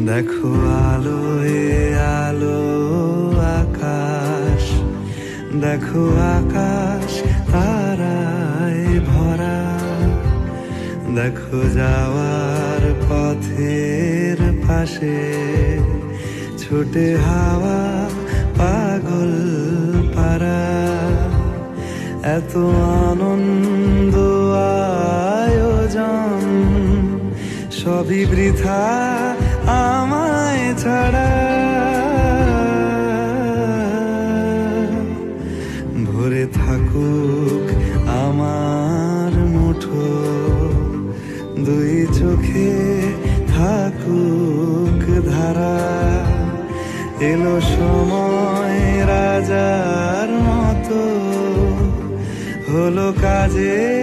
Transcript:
দেখো আলোয় আলো আকাশ, দেখো আকাশ তারায় ভরা, দেখো যাওয়ার পথের পাশে ছোটে হাওয়া পাগল পারা। এত আনন্দ আয়োজন সবই বৃথা আমায় ছাড়া। ভরে থাকুক আমার মুঠো, দুই চোখে থাকুক ধারা। এলো সময় রাজার মতো, হলো কাজে